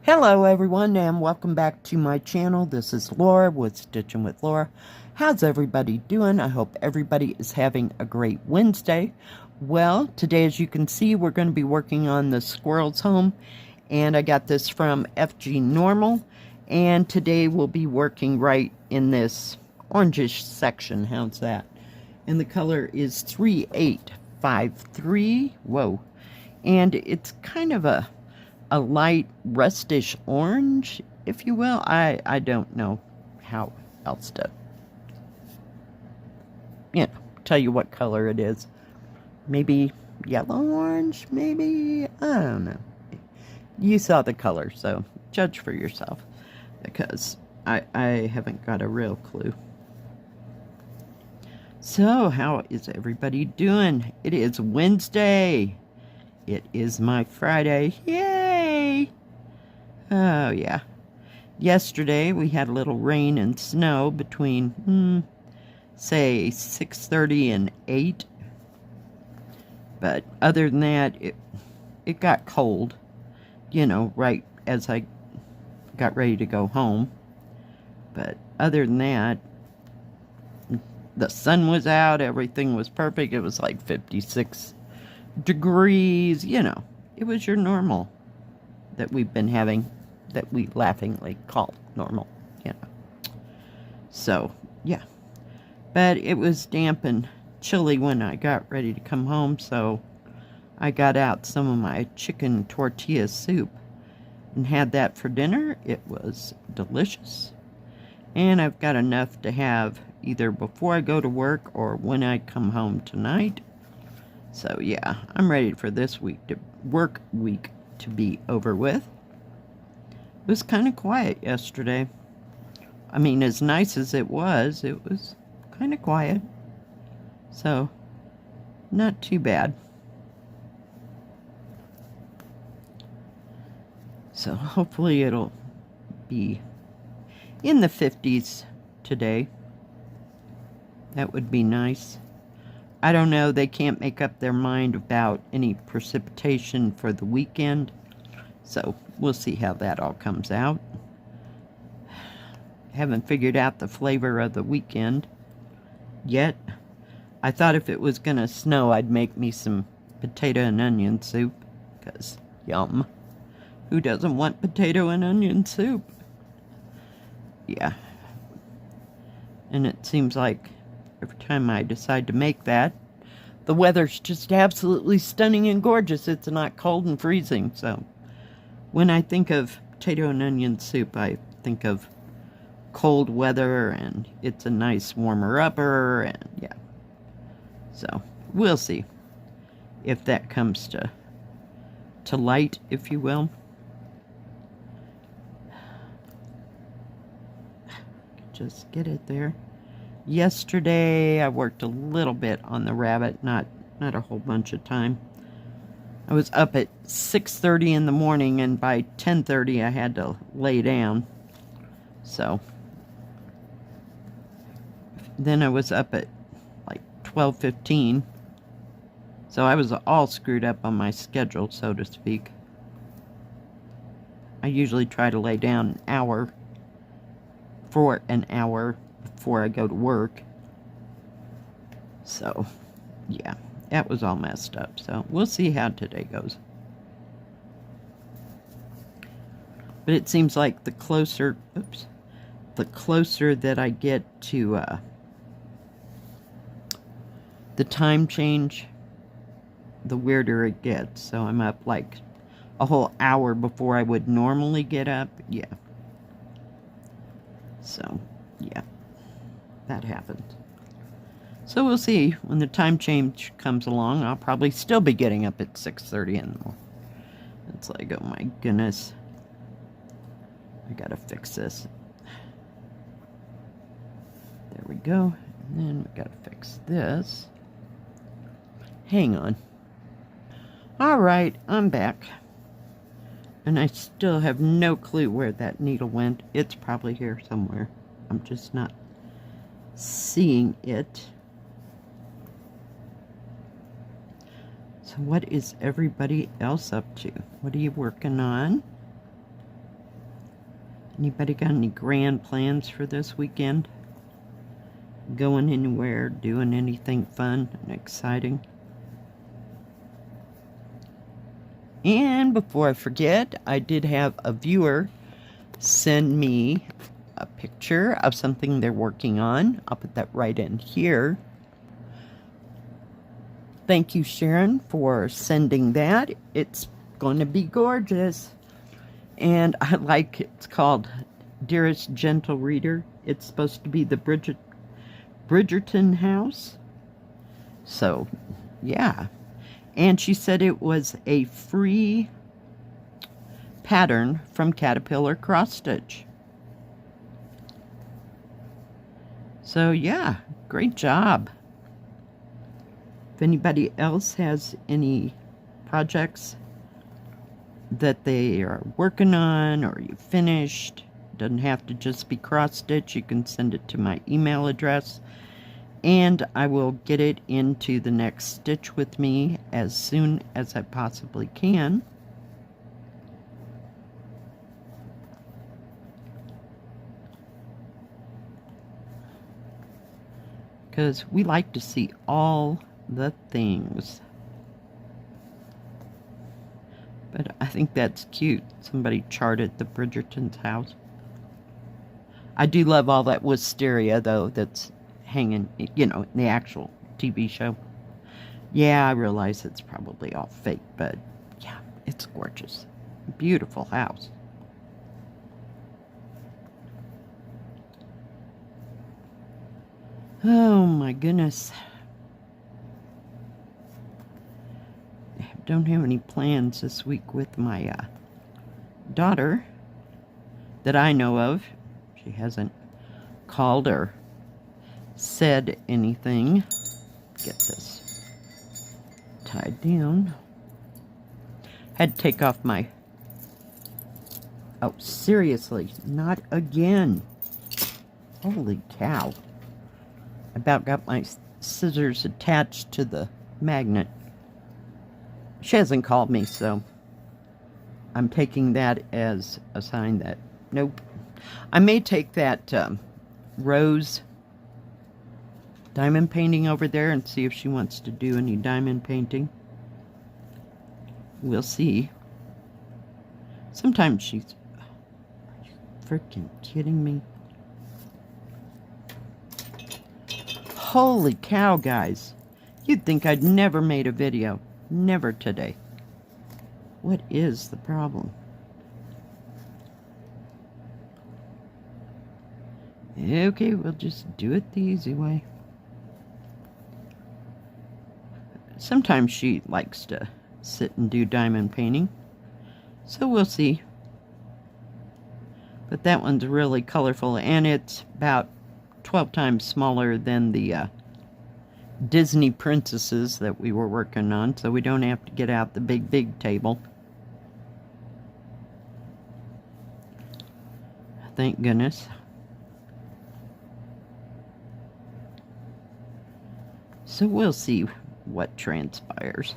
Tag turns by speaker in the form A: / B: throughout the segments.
A: Hello everyone and welcome back to my channel. This is Laura with Stitchin with Laura. How's everybody doing? I hope everybody is having a great Wednesday. Well, today as you can see we're going to be working on the Squirrel's home, and I got this from FGNormal, and today we'll be working right in this orangish section. How's that? And the color is 3853. Whoa. And it's kind of a light rustish orange, if you will. I don't know how else to, tell you what color it is. Maybe yellow orange, maybe, I don't know. You saw the color, so judge for yourself, because I haven't got a real clue. So, how is everybody doing? It is Wednesday. It is my Friday. Yay! Oh, yeah. Yesterday, we had a little rain and snow between, say, 6:30 and 8. But other than that, it got cold, right as I got ready to go home. But other than that, the sun was out. Everything was perfect. It was like 56 degrees, it was your normal that we've been having, that we laughingly call normal, So, yeah. But it was damp and chilly when I got ready to come home, so I got out some of my chicken tortilla soup and had that for dinner. It was delicious. And I've got enough to have either before I go to work or when I come home tonight. So yeah, I'm ready for this work week to be over with. It was kind of quiet yesterday. I mean, as nice as it was kind of quiet. So, not too bad. So hopefully it'll be in the 50s today. That would be nice. I don't know, they can't make up their mind about any precipitation for the weekend, so we'll see how that all comes out. Haven't figured out the flavor of the weekend yet. I thought if it was gonna snow, I'd make me some potato and onion soup, because yum. Who doesn't want potato and onion soup? Yeah. And it seems like every time I decide to make that, the weather's just absolutely stunning and gorgeous. It's not cold and freezing. So when I think of potato and onion soup, I think of cold weather, and it's a nice warmer-upper, and yeah. So we'll see if that comes to light, if you will. Just get it there. Yesterday, I worked a little bit on the rabbit, not a whole bunch of time. I was up at 6:30 in the morning, and by 10:30 I had to lay down. So, then I was up at like 12:15. So I was all screwed up on my schedule, so to speak. I usually try to lay down for an hour before I go to work. So, yeah, that was all messed up. So, we'll see how today goes. But it seems like the closer that I get to the time change, the weirder it gets. So, I'm up like a whole hour before I would normally get up. Yeah. So, yeah. That happened. So we'll see. When the time change comes along, I'll probably still be getting up at 6:30 in the morning. It's like, oh my goodness. I gotta fix this. There we go. And then we gotta fix this. Hang on. Alright, I'm back. And I still have no clue where that needle went. It's probably here somewhere. I'm just not seeing it. So what is everybody else up to? What are you working on? Anybody got any grand plans for this weekend? Going anywhere, doing anything fun and exciting? And before I forget, I did have a viewer send me a picture of something they're working on. I'll put that right in here. Thank you, Sharon, for sending that. It's going to be gorgeous. And I like it. It's called Dearest Gentle Reader. It's supposed to be the Bridgerton house. So, yeah. And she said it was a free pattern from Caterpillar Cross Stitch. So, yeah, great job. If anybody else has any projects that they are working on or you finished, doesn't have to just be cross stitch. You can send it to my email address and I will get it into the next Stitch With Me as soon as I possibly can. Because we like to see all the things. But I think that's cute. Somebody charted the Bridgerton's house. I do love all that wisteria, though, that's hanging, you know, in the actual TV show. Yeah, I realize it's probably all fake, but yeah, it's gorgeous. Beautiful house. Oh my goodness. Don't have any plans this week with my daughter that I know of. She hasn't called or said anything. Get this tied down. Had to take off my... Oh, seriously, not again. Holy cow. I about got my scissors attached to the magnet. She hasn't called me, so I'm taking that as a sign that, nope. I may take that rose diamond painting over there and see if she wants to do any diamond painting. We'll see. Sometimes she's... Are you freaking kidding me? Holy cow, guys. You'd think I'd never made a video. Never today. What is the problem? Okay, we'll just do it the easy way. Sometimes she likes to sit and do diamond painting. So we'll see. But that one's really colorful, and it's about 12 times smaller than the Disney princesses that we were working on, so we don't have to get out the big table. Thank goodness. So we'll see what transpires.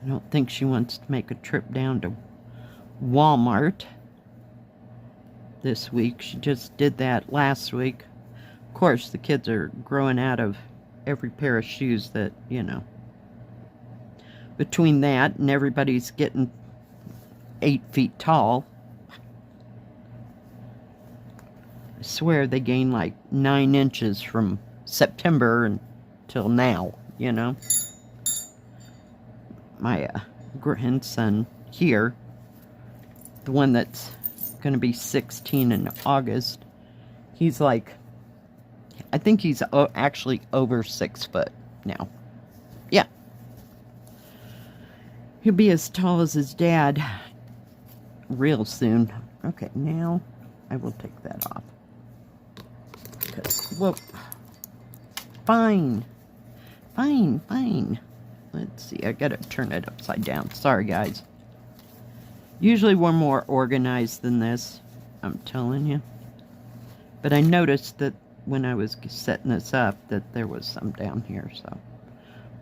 A: I don't think she wants to make a trip down to Walmart this week. She just did that last week. Of course, the kids are growing out of every pair of shoes that, you know. Between that and everybody's getting 8 feet tall. I swear they gained like 9 inches from September until now, you know. My grandson here, the one that's going to be 16 in August, he's like, I think he's actually over 6 foot now. Yeah. He'll be as tall as his dad real soon. Okay, now I will take that off. Well, fine. Let's see, I gotta turn it upside down. Sorry, guys. Usually we're more organized than this, I'm telling you. But I noticed that when I was setting this up that there was some down here, so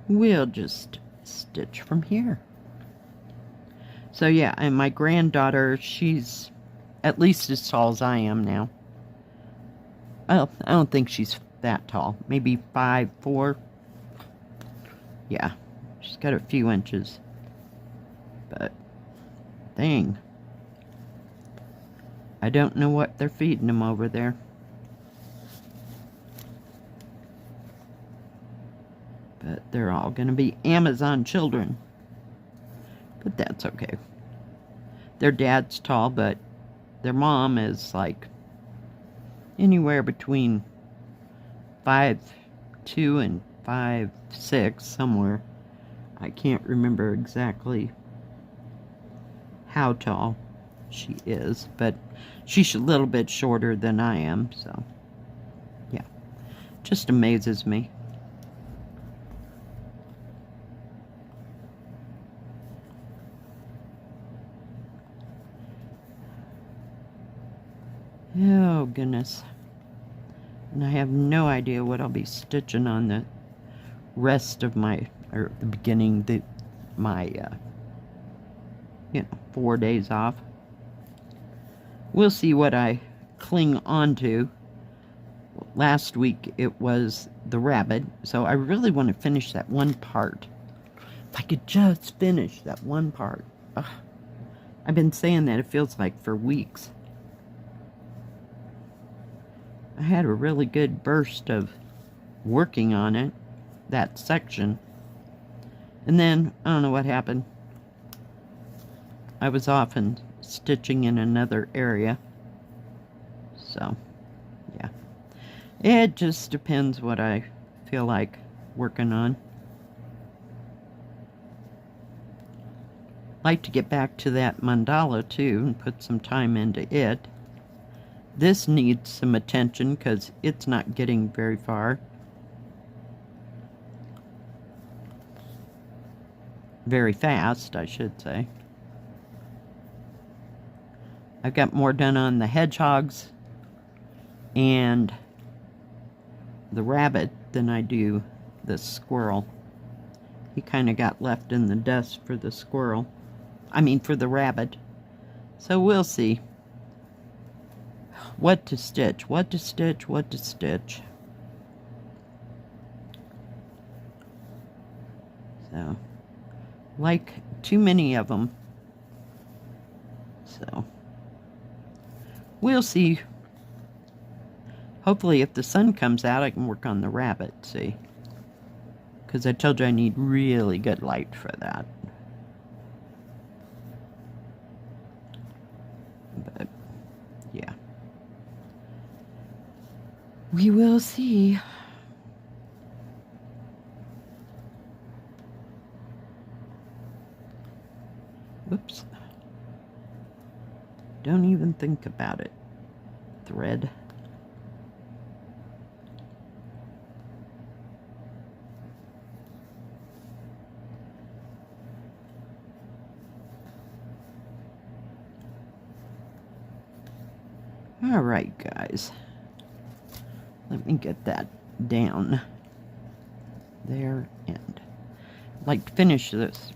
A: we'll just stitch from here. So yeah, and my granddaughter, she's at least as tall as I am now. Well, I don't think she's that tall. Maybe 5'4". Yeah, she's got a few inches. But, dang. I don't know what they're feeding them over there. But they're all going to be Amazon children. But that's okay. Their dad's tall, but their mom is like anywhere between 5'2" and 5'6", somewhere. I can't remember exactly how tall she is, but she's a little bit shorter than I am, so yeah. Just amazes me. Oh, goodness. And I have no idea what I'll be stitching on the rest of my, or the beginning, my 4 days off. We'll see what I cling on to. Last week it was the rabbit, so I really want to finish that one part. If I could just finish that one part. Ugh. I've been saying that, it feels like, for weeks. I had a really good burst of working on it, that section. And then, I don't know what happened. I was off and stitching in another area. So, yeah. It just depends what I feel like working on. Like to get back to that mandala too and put some time into it. This needs some attention because it's not getting very far. Very fast, I should say. I've got more done on the hedgehogs and the rabbit than I do the squirrel. He kind of got left in the dust for the squirrel. I mean, for the rabbit. So we'll see. What to stitch, what to stitch, what to stitch. So, like too many of them. So, we'll see. Hopefully if the sun comes out, I can work on the rabbit, see. Because I told you I need really good light for that. But, yeah. We will see. Whoops. Don't even think about it. Thread. All right, guys. Let me get that down there, and I'd like to finish this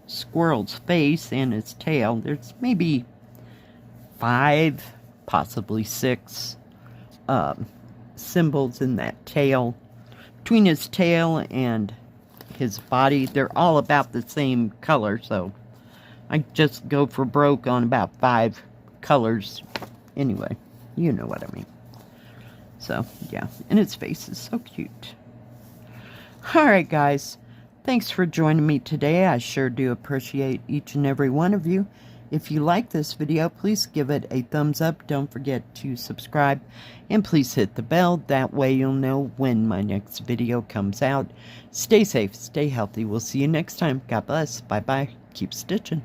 A: squirrel's face and its tail. There's maybe 5, possibly 6 symbols in that tail. Between his tail and his body, they're all about the same color, so I just go for broke on about 5 colors. Anyway, you know what I mean. So, yeah, and its face is so cute. Alright, guys. Thanks for joining me today. I sure do appreciate each and every one of you. If you like this video, please give it a thumbs up. Don't forget to subscribe. And please hit the bell. That way you'll know when my next video comes out. Stay safe. Stay healthy. We'll see you next time. God bless. Bye-bye. Keep stitching.